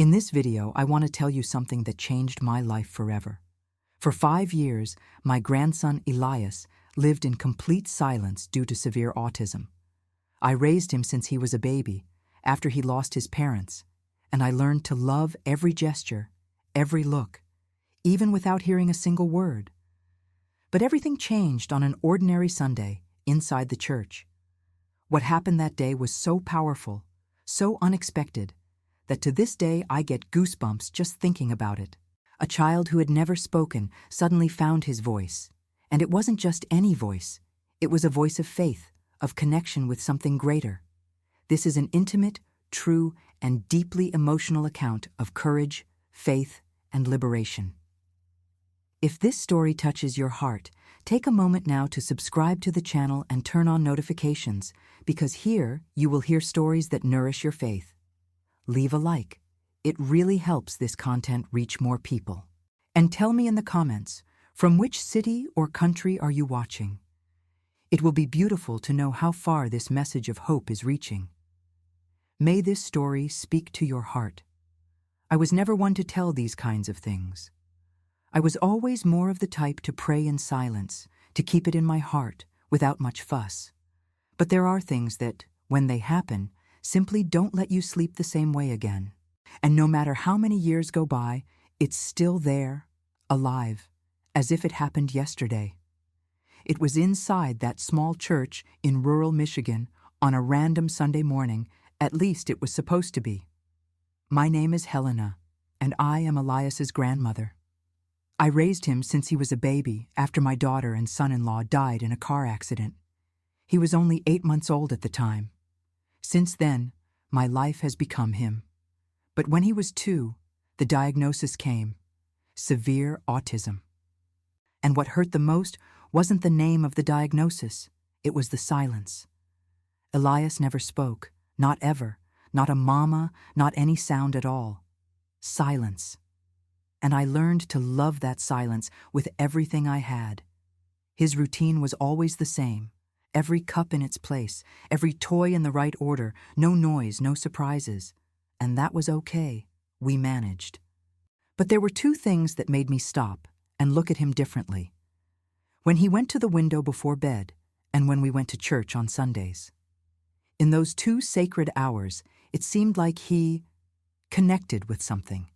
In this video, I want to tell you something that changed my life forever. For 5 years, my grandson Elias lived in complete silence due to severe autism. I raised him since he was a baby, after he lost his parents, and I learned to love every gesture, every look, even without hearing a single word. But everything changed on an ordinary Sunday inside the church. What happened that day was so powerful, so unexpected, that to this day I get goosebumps just thinking about it. A child who had never spoken suddenly found his voice. And it wasn't just any voice. It was a voice of faith, of connection with something greater. This is an intimate, true, and deeply emotional account of courage, faith, and liberation. If this story touches your heart, take a moment now to subscribe to the channel and turn on notifications, because here you will hear stories that nourish your faith. Leave a like. It really helps this content reach more people. And tell me in the comments, from which city or country are you watching? It will be beautiful to know how far this message of hope is reaching. May this story speak to your heart. I was never one to tell these kinds of things. I was always more of the type to pray in silence, to keep it in my heart, without much fuss. But there are things that, when they happen, simply don't let you sleep the same way again. And no matter how many years go by, it's still there, alive, as if it happened yesterday. It was inside that small church in rural Michigan on a random Sunday morning, at least it was supposed to be. My name is Helena, and I am Elias's grandmother. I raised him since he was a baby after my daughter and son-in-law died in a car accident. He was only 8 months old at the time. Since then, my life has become him. But when he was 2, the diagnosis came: severe autism. And what hurt the most wasn't the name of the diagnosis, it was the silence. Elias never spoke, not ever, not a mama, not any sound at all. Silence. And I learned to love that silence with everything I had. His routine was always the same. Every cup in its place, every toy in the right order, no noise, no surprises. And that was okay. We managed. But there were 2 things that made me stop and look at him differently. When he went to the window before bed, and when we went to church on Sundays. In those 2 sacred hours, it seemed like he connected with something.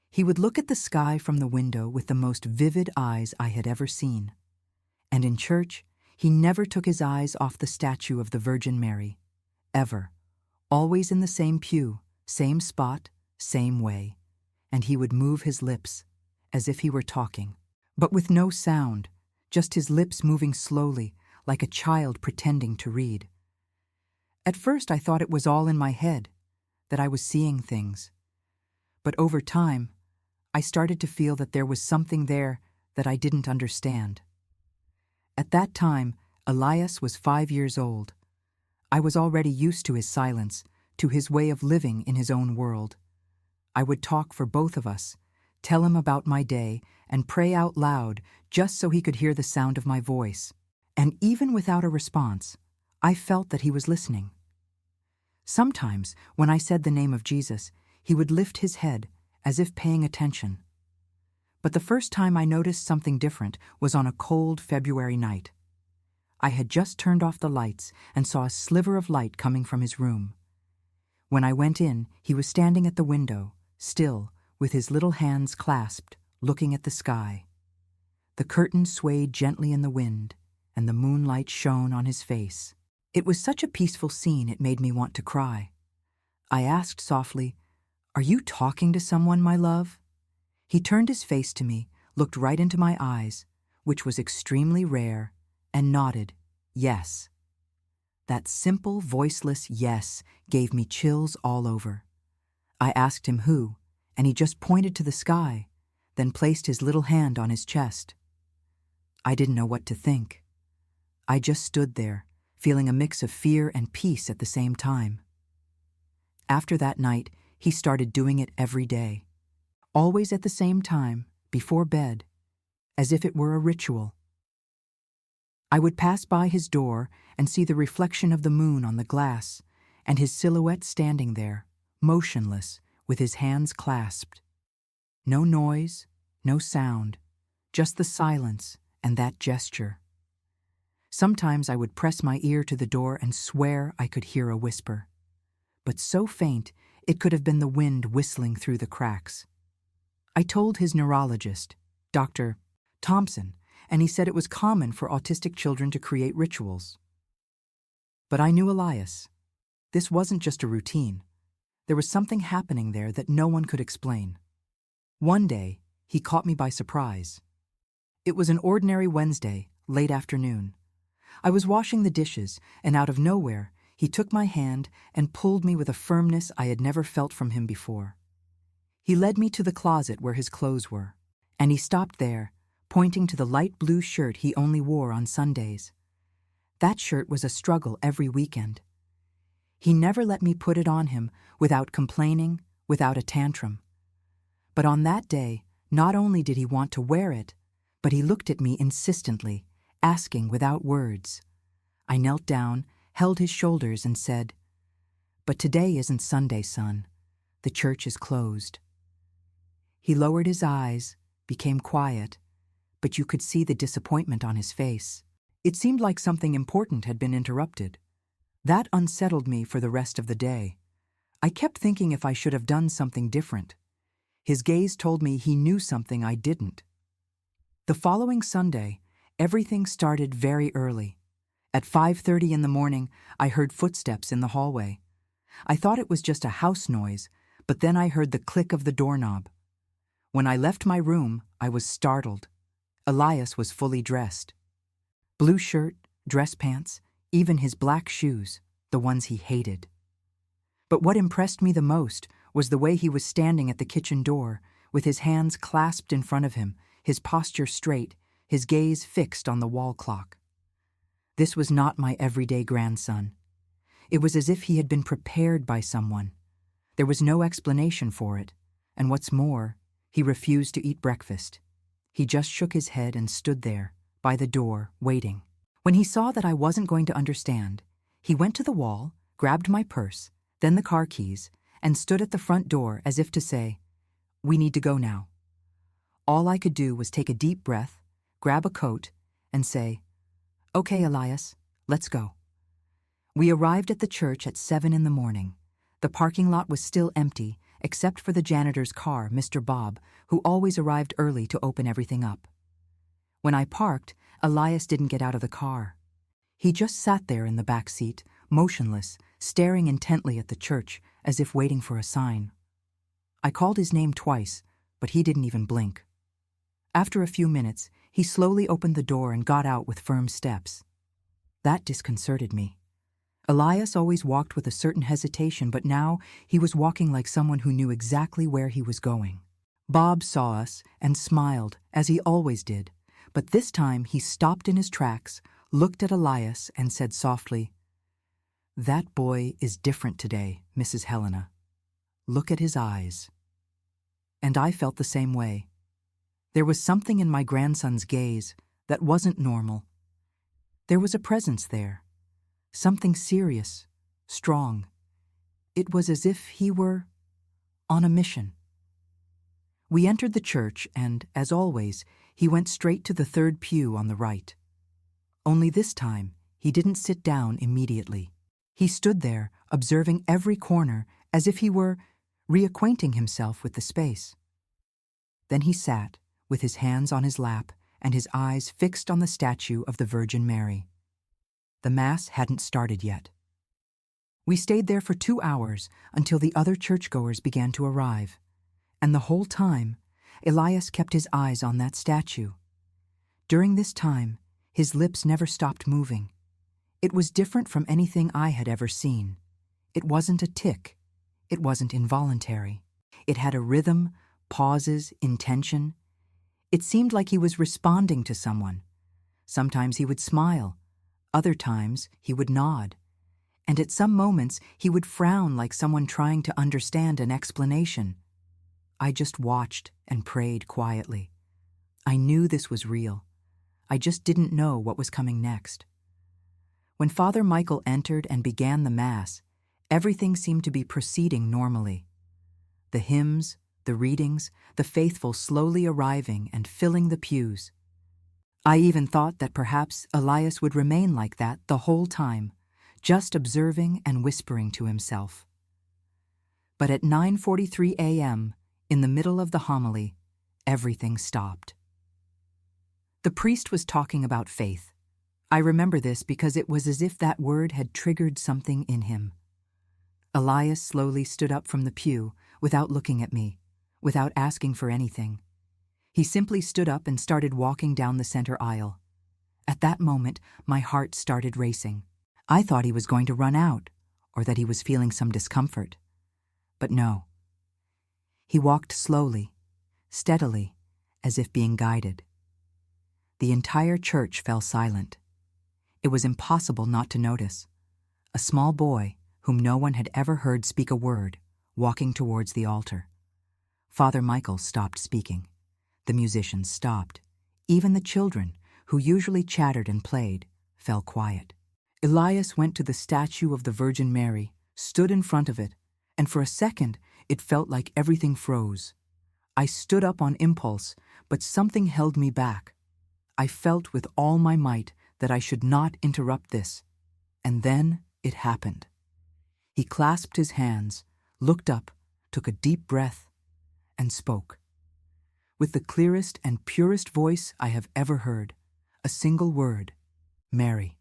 He would look at the sky from the window with the most vivid eyes I had ever seen. And in church, he never took his eyes off the statue of the Virgin Mary. Ever. Always in the same pew, same spot, same way. And he would move his lips, as if he were talking. But with no sound, just his lips moving slowly, like a child pretending to read. At first I thought it was all in my head, that I was seeing things. But over time, I started to feel that there was something there that I didn't understand. At that time, Elias was 5 years old. I was already used to his silence, to his way of living in his own world. I would talk for both of us, tell him about my day, and pray out loud just so he could hear the sound of my voice. And even without a response, I felt that he was listening. Sometimes, when I said the name of Jesus, he would lift his head, as if paying attention. But the first time I noticed something different was on a cold February night. I had just turned off the lights and saw a sliver of light coming from his room. When I went in, he was standing at the window, still, with his little hands clasped, looking at the sky. The curtain swayed gently in the wind, and the moonlight shone on his face. It was such a peaceful scene it made me want to cry. I asked softly, "Are you talking to someone, my love?" He turned his face to me, looked right into my eyes, which was extremely rare, and nodded, yes. That simple, voiceless yes gave me chills all over. I asked him who, and he just pointed to the sky, then placed his little hand on his chest. I didn't know what to think. I just stood there, feeling a mix of fear and peace at the same time. After that night, he started doing it every day. Always at the same time, before bed, as if it were a ritual. I would pass by his door and see the reflection of the moon on the glass, and his silhouette standing there, motionless, with his hands clasped. No noise, no sound, just the silence and that gesture. Sometimes I would press my ear to the door and swear I could hear a whisper, but so faint it could have been the wind whistling through the cracks. I told his neurologist, Dr. Thompson, and he said it was common for autistic children to create rituals. But I knew Elias. This wasn't just a routine. There was something happening there that no one could explain. One day, he caught me by surprise. It was an ordinary Wednesday, late afternoon. I was washing the dishes, and out of nowhere, he took my hand and pulled me with a firmness I had never felt from him before. He led me to the closet where his clothes were, and he stopped there, pointing to the light blue shirt he only wore on Sundays. That shirt was a struggle every weekend. He never let me put it on him without complaining, without a tantrum. But on that day, not only did he want to wear it, but he looked at me insistently, asking without words. I knelt down, held his shoulders, and said, "But today isn't Sunday, son. The church is closed." He lowered his eyes, became quiet, but you could see the disappointment on his face. It seemed like something important had been interrupted. That unsettled me for the rest of the day. I kept thinking if I should have done something different. His gaze told me he knew something I didn't. The following Sunday, everything started very early. At 5:30 in the morning, I heard footsteps in the hallway. I thought it was just a house noise, but then I heard the click of the doorknob. When I left my room, I was startled. Elias was fully dressed. Blue shirt, dress pants, even his black shoes, the ones he hated. But what impressed me the most was the way he was standing at the kitchen door, with his hands clasped in front of him, his posture straight, his gaze fixed on the wall clock. This was not my everyday grandson. It was as if he had been prepared by someone. There was no explanation for it, and what's more, he refused to eat breakfast. He just shook his head and stood there, by the door, waiting. When he saw that I wasn't going to understand, he went to the wall, grabbed my purse, then the car keys, and stood at the front door as if to say, "We need to go now." All I could do was take a deep breath, grab a coat, and say, "Okay, Elias, let's go." We arrived at the church at 7 in the morning. The parking lot was still empty, except for the janitor's car, Mr. Bob, who always arrived early to open everything up. When I parked, Elias didn't get out of the car. He just sat there in the back seat, motionless, staring intently at the church, as if waiting for a sign. I called his name twice, but he didn't even blink. After a few minutes, he slowly opened the door and got out with firm steps. That disconcerted me. Elias always walked with a certain hesitation, but now he was walking like someone who knew exactly where he was going. Bob saw us and smiled, as he always did, but this time he stopped in his tracks, looked at Elias, and said softly, "That boy is different today, Mrs. Helena. Look at his eyes." And I felt the same way. There was something in my grandson's gaze that wasn't normal. There was a presence there, something serious, strong. It was as if he were on a mission. We entered the church and, as always, he went straight to the third pew on the right. Only this time, he didn't sit down immediately. He stood there, observing every corner as if he were reacquainting himself with the space. Then he sat, with his hands on his lap and his eyes fixed on the statue of the Virgin Mary. The Mass hadn't started yet. We stayed there for 2 hours until the other churchgoers began to arrive, and the whole time, Elias kept his eyes on that statue. During this time, his lips never stopped moving. It was different from anything I had ever seen. It wasn't a tic. It wasn't involuntary. It had a rhythm, pauses, intention. It seemed like he was responding to someone. Sometimes he would smile. Other times, he would nod. And at some moments, he would frown like someone trying to understand an explanation. I just watched and prayed quietly. I knew this was real. I just didn't know what was coming next. When Father Michael entered and began the Mass, everything seemed to be proceeding normally. the hymns, the readings, the faithful slowly arriving and filling the pews. I even thought that perhaps Elias would remain like that the whole time, just observing and whispering to himself. But at 9:43 a.m., in the middle of the homily, everything stopped. The priest was talking about faith. I remember this because it was as if that word had triggered something in him. Elias slowly stood up from the pew without looking at me, without asking for anything. He simply stood up and started walking down the center aisle. At that moment, my heart started racing. I thought he was going to run out, or that he was feeling some discomfort. But no. He walked slowly, steadily, as if being guided. The entire church fell silent. It was impossible not to notice. A small boy, whom no one had ever heard speak a word, walking towards the altar. Father Michael stopped speaking. The musicians stopped. Even the children, who usually chattered and played, fell quiet. Elias went to the statue of the Virgin Mary, stood in front of it, and for a second it felt like everything froze. I stood up on impulse, but something held me back. I felt with all my might that I should not interrupt this. And then it happened. He clasped his hands, looked up, took a deep breath, and spoke. With the clearest and purest voice I have ever heard, a single word, Mary.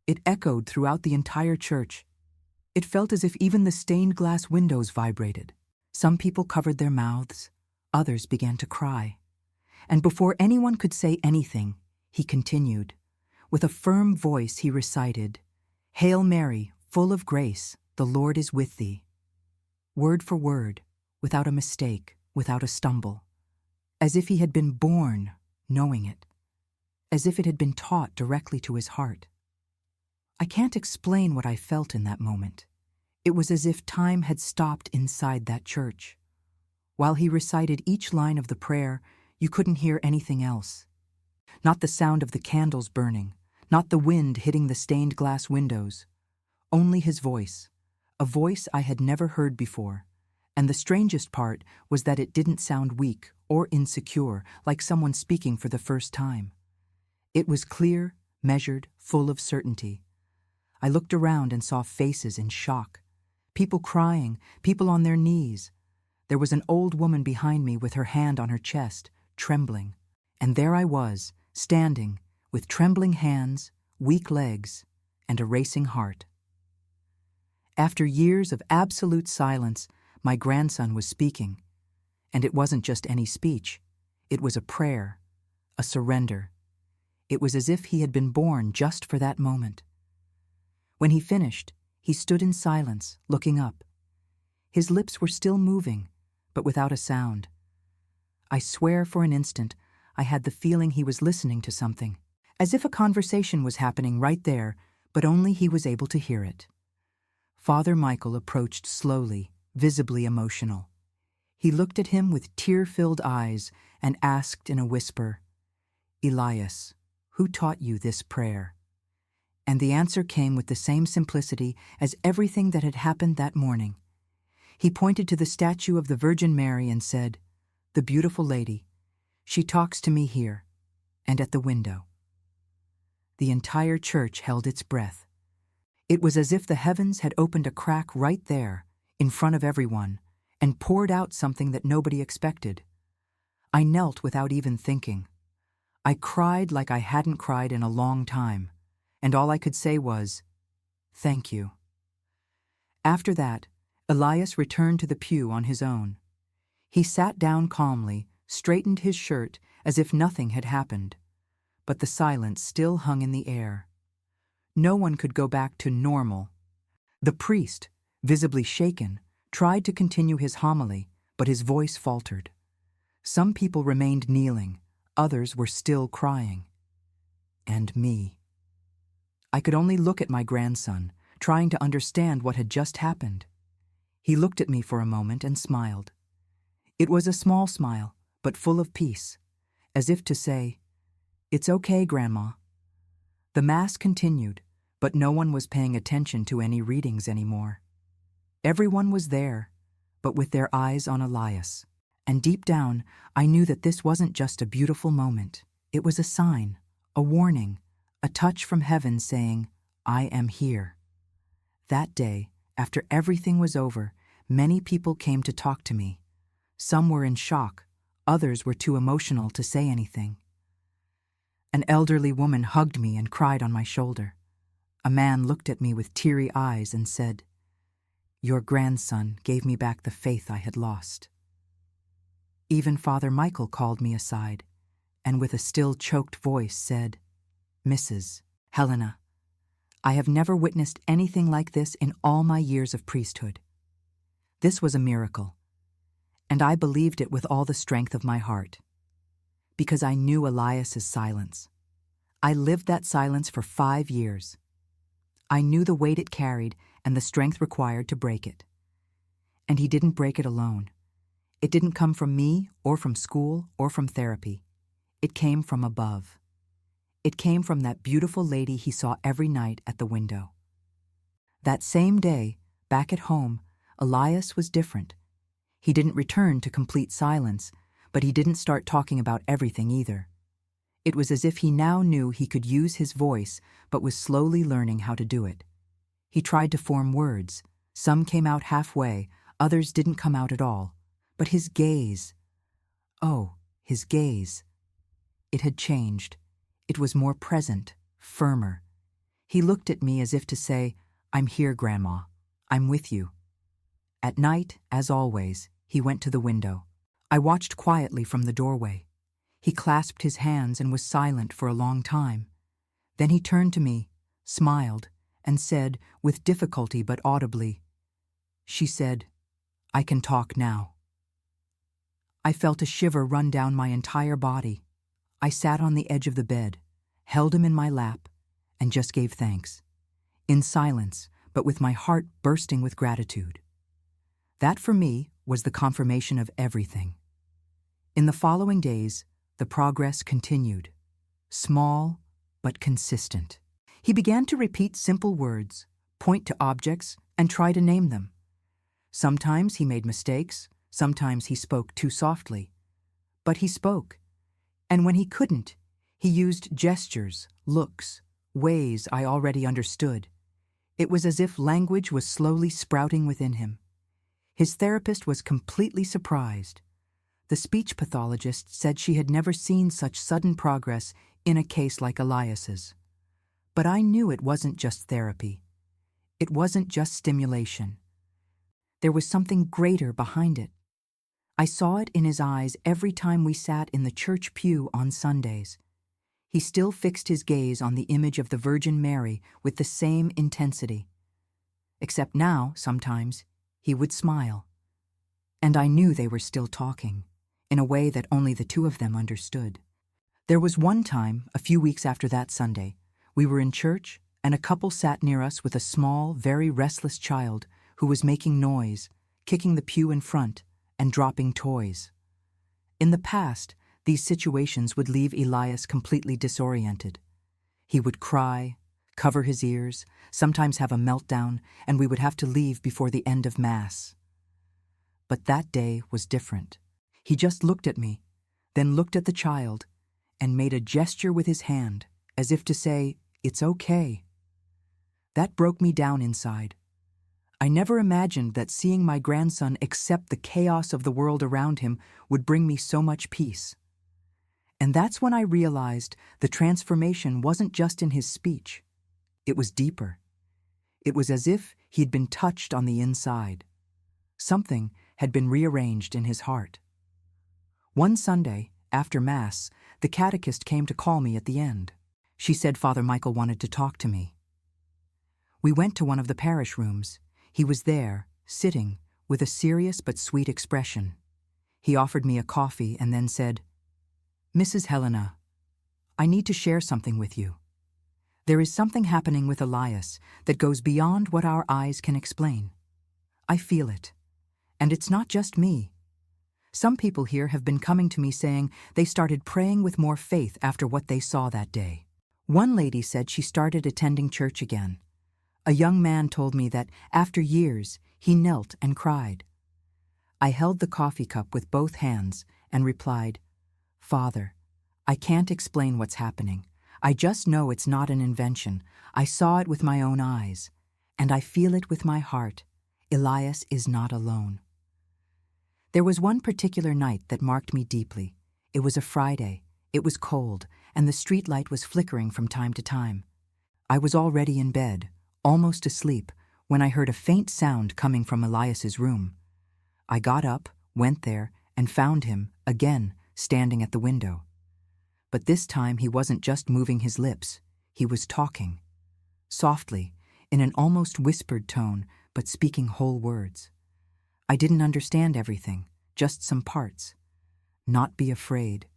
It echoed throughout the entire church. It felt as if even the stained glass windows vibrated. Some people covered their mouths, others began to cry. And before anyone could say anything, he continued. With a firm voice he recited, "Hail Mary, full of grace, the Lord is with thee." Word for word, without a mistake, without a stumble. As if he had been born knowing it. As if it had been taught directly to his heart. I can't explain what I felt in that moment. It was as if time had stopped inside that church. While he recited each line of the prayer, you couldn't hear anything else. Not the sound of the candles burning, not the wind hitting the stained glass windows. Only his voice, a voice I had never heard before. And the strangest part was that it didn't sound weak or insecure, like someone speaking for the first time. It was clear, measured, full of certainty. I looked around and saw faces in shock. People crying, people on their knees. There was an old woman behind me with her hand on her chest, trembling. And there I was, standing, with trembling hands, weak legs, and a racing heart. After years of absolute silence, my grandson was speaking. And it wasn't just any speech. It was a prayer, a surrender. It was as if he had been born just for that moment. When he finished, he stood in silence, looking up. His lips were still moving, but without a sound. I swear for an instant I had the feeling he was listening to something, as if a conversation was happening right there, but only he was able to hear it. Father Michael approached slowly, visibly emotional. He looked at him with tear-filled eyes and asked in a whisper, "Elias, who taught you this prayer?" And the answer came with the same simplicity as everything that had happened that morning. He pointed to the statue of the Virgin Mary and said, "The beautiful lady. She talks to me here, and at the window." The entire church held its breath. It was as if the heavens had opened a crack right there, in front of everyone, and poured out something that nobody expected. I knelt without even thinking. I cried like I hadn't cried in a long time, and all I could say was, "Thank you." After that, Elias returned to the pew on his own. He sat down calmly, straightened his shirt as if nothing had happened. But the silence still hung in the air. No one could go back to normal. The priest, visibly shaken, tried to continue his homily, but his voice faltered. Some people remained kneeling, others were still crying. And me. I could only look at my grandson, trying to understand what had just happened. He looked at me for a moment and smiled. It was a small smile, but full of peace, as if to say, "It's okay, Grandma." The Mass continued, but no one was paying attention to any readings anymore. Everyone was there, but with their eyes on Elias. And deep down, I knew that this wasn't just a beautiful moment. It was a sign, a warning, a touch from heaven saying, I am here. That day, after everything was over, many people came to talk to me. Some were in shock, others were too emotional to say anything. An elderly woman hugged me and cried on my shoulder. A man looked at me with teary eyes and said, Your grandson gave me back the faith I had lost. Even Father Michael called me aside, and with a still choked voice said, Mrs. Helena, I have never witnessed anything like this in all my years of priesthood. This was a miracle, and I believed it with all the strength of my heart, because I knew Elias's silence. I lived that silence for 5 years. I knew the weight it carried and the strength required to break it. And he didn't break it alone. It didn't come from me or from school or from therapy. It came from above. It came from that beautiful lady he saw every night at the window. That same day, back at home, Elias was different. He didn't return to complete silence, but he didn't start talking about everything either. It was as if he now knew he could use his voice, but was slowly learning how to do it. He tried to form words. Some came out halfway, others didn't come out at all. But his gaze, his gaze. It had changed. It was more present, firmer. He looked at me as if to say, I'm here, Grandma. I'm with you. At night, as always, he went to the window. I watched quietly from the doorway. He clasped his hands and was silent for a long time. Then he turned to me, smiled, and said, with difficulty but audibly, she said, I can talk now. I felt a shiver run down my entire body. I sat on the edge of the bed, held him in my lap, and just gave thanks. In silence, but with my heart bursting with gratitude. That, for me, was the confirmation of everything. In the following days, the progress continued. Small, but consistent. He began to repeat simple words, point to objects, and try to name them. Sometimes he made mistakes, sometimes he spoke too softly. But he spoke. And when he couldn't, he used gestures, looks, ways I already understood. It was as if language was slowly sprouting within him. His therapist was completely surprised. The speech pathologist said she had never seen such sudden progress in a case like Elias's. But I knew it wasn't just therapy. It wasn't just stimulation. There was something greater behind it. I saw it in his eyes every time we sat in the church pew on Sundays. He still fixed his gaze on the image of the Virgin Mary with the same intensity. Except now, sometimes, he would smile. And I knew they were still talking, in a way that only the two of them understood. There was one time, a few weeks after that Sunday, we were in church, and a couple sat near us with a small, very restless child who was making noise, kicking the pew in front, and dropping toys. In the past, these situations would leave Elias completely disoriented. He would cry, cover his ears, sometimes have a meltdown, and we would have to leave before the end of Mass. But that day was different. He just looked at me, then looked at the child, and made a gesture with his hand, as if to say, "It's okay." That broke me down inside. I never imagined that seeing my grandson accept the chaos of the world around him would bring me so much peace. And that's when I realized the transformation wasn't just in his speech. It was deeper. It was as if he'd been touched on the inside. Something had been rearranged in his heart. One Sunday, after Mass, the catechist came to call me at the end. She said Father Michael wanted to talk to me. We went to one of the parish rooms. He was there, sitting, with a serious but sweet expression. He offered me a coffee and then said, "Mrs. Helena, I need to share something with you. There is something happening with Elias that goes beyond what our eyes can explain. I feel it. And it's not just me. Some people here have been coming to me saying they started praying with more faith after what they saw that day. One lady said she started attending church again. A young man told me that, after years, he knelt and cried. I held the coffee cup with both hands and replied, "Father, I can't explain what's happening. I just know it's not an invention. I saw it with my own eyes, and I feel it with my heart. Elias is not alone." There was one particular night that marked me deeply. It was a Friday. It was cold, and the streetlight was flickering from time to time. I was already in bed, almost asleep, when I heard a faint sound coming from Elias's room. I got up, went there, and found him, again, standing at the window. But this time he wasn't just moving his lips, he was talking. Softly, in an almost whispered tone, but speaking whole words. I didn't understand everything, just some parts. "Not be afraid.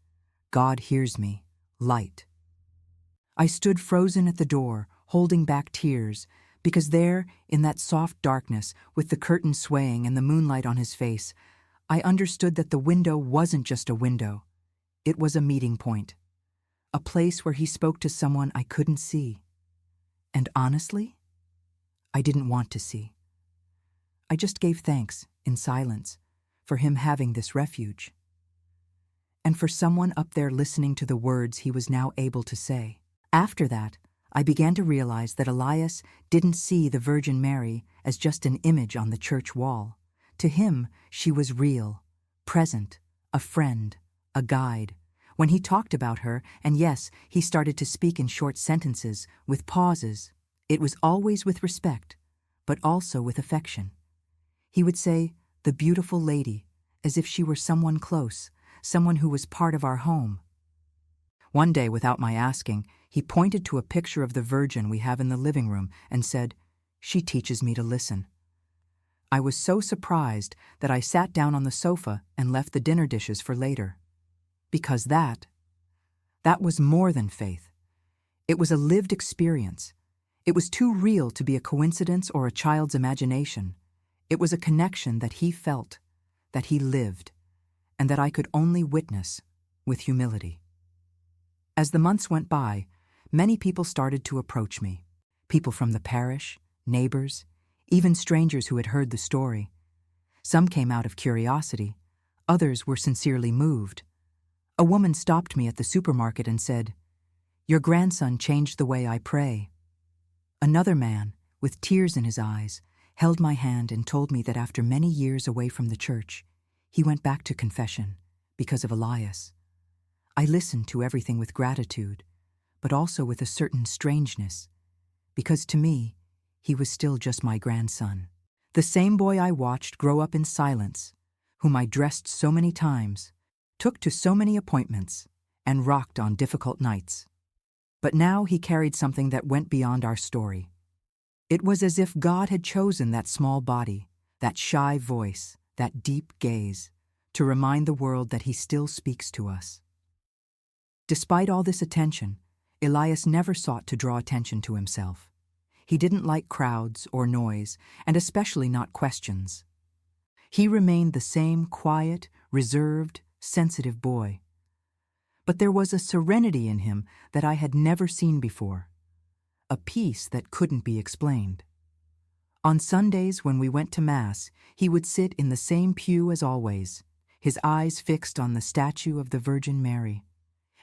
God hears me. Light." I stood frozen at the door, holding back tears, because there, in that soft darkness, with the curtain swaying and the moonlight on his face, I understood that the window wasn't just a window. It was a meeting point. A place where he spoke to someone I couldn't see. And honestly, I didn't want to see. I just gave thanks, in silence, for him having this refuge. And for someone up there listening to the words he was now able to say. After that, I began to realize that Elias didn't see the Virgin Mary as just an image on the church wall. To him, she was real, present, a friend, a guide. When he talked about her, and yes, he started to speak in short sentences, with pauses, it was always with respect, but also with affection. He would say, "The beautiful lady," as if she were someone close, someone who was part of our home. One day, without my asking, he pointed to a picture of the Virgin we have in the living room and said, "She teaches me to listen." I was so surprised that I sat down on the sofa and left the dinner dishes for later. Because that was more than faith. It was a lived experience. It was too real to be a coincidence or a child's imagination. It was a connection that he felt, that he lived, and that I could only witness with humility. As the months went by, many people started to approach me. People from the parish, neighbors, even strangers who had heard the story. Some came out of curiosity, others were sincerely moved. A woman stopped me at the supermarket and said, "Your grandson changed the way I pray." Another man, with tears in his eyes, held my hand and told me that after many years away from the church, he went back to confession because of Elias. I listened to everything with gratitude, but also with a certain strangeness, because to me, he was still just my grandson. The same boy I watched grow up in silence, whom I dressed so many times, took to so many appointments, and rocked on difficult nights. But now he carried something that went beyond our story. It was as if God had chosen that small body, that shy voice, that deep gaze, to remind the world that he still speaks to us. Despite all this attention, Elias never sought to draw attention to himself. He didn't like crowds or noise, and especially not questions. He remained the same quiet, reserved, sensitive boy. But there was a serenity in him that I had never seen before, a peace that couldn't be explained. On Sundays when we went to Mass, he would sit in the same pew as always, his eyes fixed on the statue of the Virgin Mary.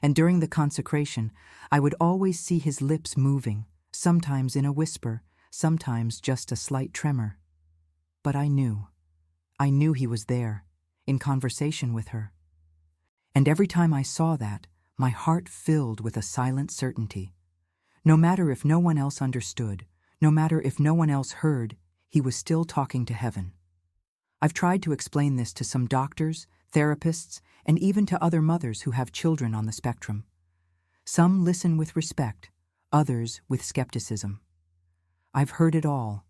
And during the consecration, I would always see his lips moving, sometimes in a whisper, sometimes just a slight tremor. But I knew he was there, in conversation with her. And every time I saw that, my heart filled with a silent certainty. No matter if no one else understood, no matter if no one else heard, he was still talking to heaven. I've tried to explain this to some doctors, therapists, and even to other mothers who have children on the spectrum. Some listen with respect, others with skepticism. I've heard it all.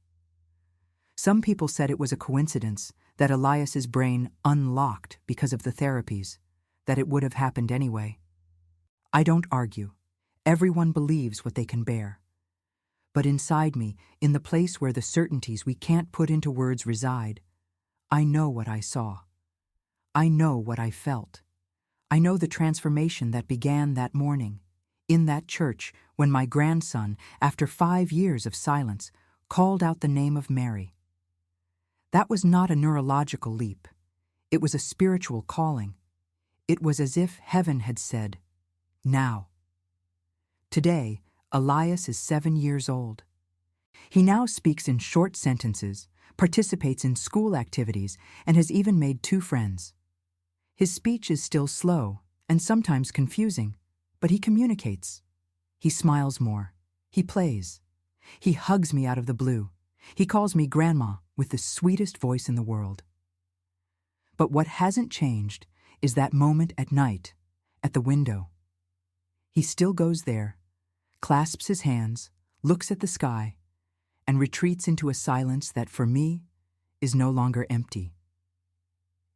Some people said it was a coincidence that Elias's brain unlocked because of the therapies, that it would have happened anyway. I don't argue. Everyone believes what they can bear. But inside me, in the place where the certainties we can't put into words reside, I know what I saw. I know what I felt. I know the transformation that began that morning, in that church, when my grandson, after 5 years of silence, called out the name of Mary. That was not a neurological leap. It was a spiritual calling. It was as if heaven had said, "Now." Today, Elias is 7 years old. He now speaks in short sentences, participates in school activities, and has even made 2 friends. His speech is still slow and sometimes confusing, but he communicates. He smiles more. He plays. He hugs me out of the blue. He calls me grandma with the sweetest voice in the world. But what hasn't changed is that moment at night, at the window. He still goes there, clasps his hands, looks at the sky, and retreats into a silence that, for me, is no longer empty.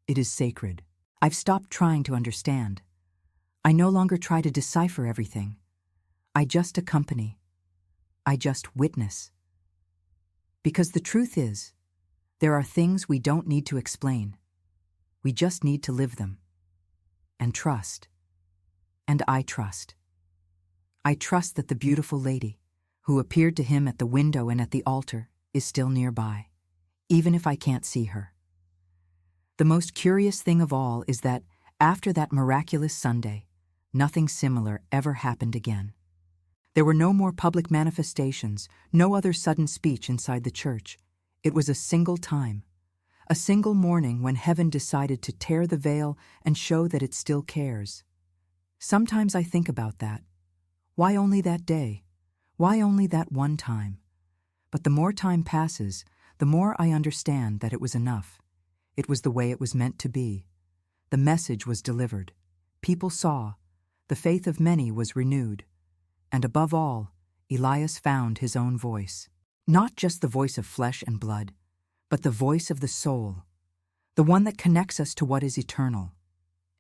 It is sacred. I've stopped trying to understand. I no longer try to decipher everything. I just accompany. I just witness. Because the truth is, there are things we don't need to explain. We just need to live them. And trust. And I trust. I trust that the beautiful lady, who appeared to him at the window and at the altar, is still nearby, even if I can't see her. The most curious thing of all is that, after that miraculous Sunday, nothing similar ever happened again. There were no more public manifestations, no other sudden speech inside the church. It was a single time, a single morning when heaven decided to tear the veil and show that it still cares. Sometimes I think about that. Why only that day? Why only that one time? But the more time passes, the more I understand that it was enough. It was the way it was meant to be. The message was delivered. People saw. The faith of many was renewed. And above all, Elias found his own voice. Not just the voice of flesh and blood, but the voice of the soul, the one that connects us to what is eternal.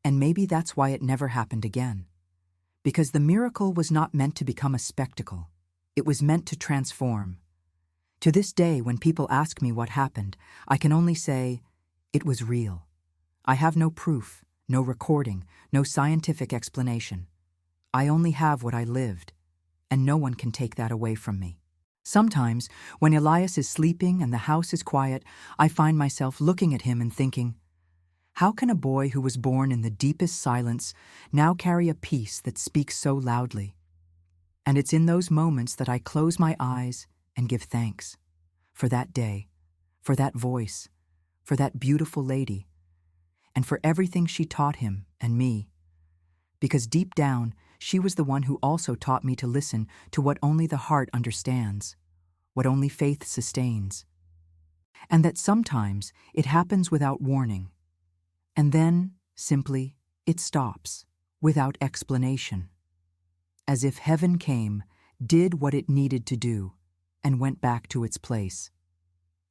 And maybe that's why it never happened again. Because the miracle was not meant to become a spectacle. It was meant to transform. To this day, when people ask me what happened, I can only say, it was real. I have no proof, no recording, no scientific explanation. I only have what I lived, and no one can take that away from me. Sometimes, when Elias is sleeping and the house is quiet, I find myself looking at him and thinking, how can a boy who was born in the deepest silence now carry a peace that speaks so loudly? And it's in those moments that I close my eyes and give thanks for that day, for that voice, for that beautiful lady, and for everything she taught him and me. Because deep down, she was the one who also taught me to listen to what only the heart understands, what only faith sustains. And that sometimes it happens without warning. And then, simply, it stops, without explanation. As if heaven came, did what it needed to do, and went back to its place.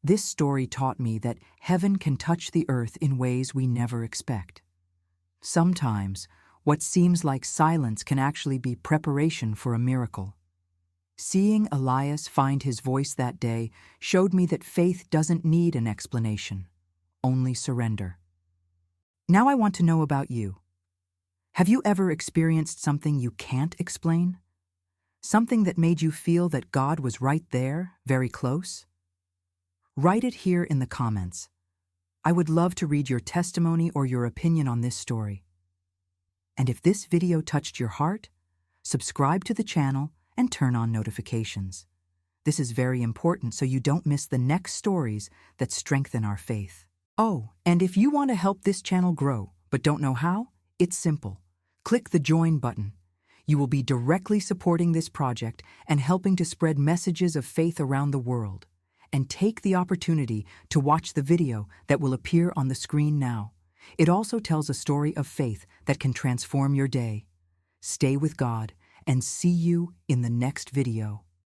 This story taught me that heaven can touch the earth in ways we never expect. Sometimes, what seems like silence can actually be preparation for a miracle. Seeing Elias find his voice that day showed me that faith doesn't need an explanation, only surrender. Now I want to know about you. Have you ever experienced something you can't explain? Something that made you feel that God was right there, very close? Write it here in the comments. I would love to read your testimony or your opinion on this story. And if this video touched your heart, subscribe to the channel and turn on notifications. This is very important so you don't miss the next stories that strengthen our faith. Oh, and if you want to help this channel grow but don't know how, it's simple. Click the Join button. You will be directly supporting this project and helping to spread messages of faith around the world. And take the opportunity to watch the video that will appear on the screen now. It also tells a story of faith that can transform your day. Stay with God and see you in the next video.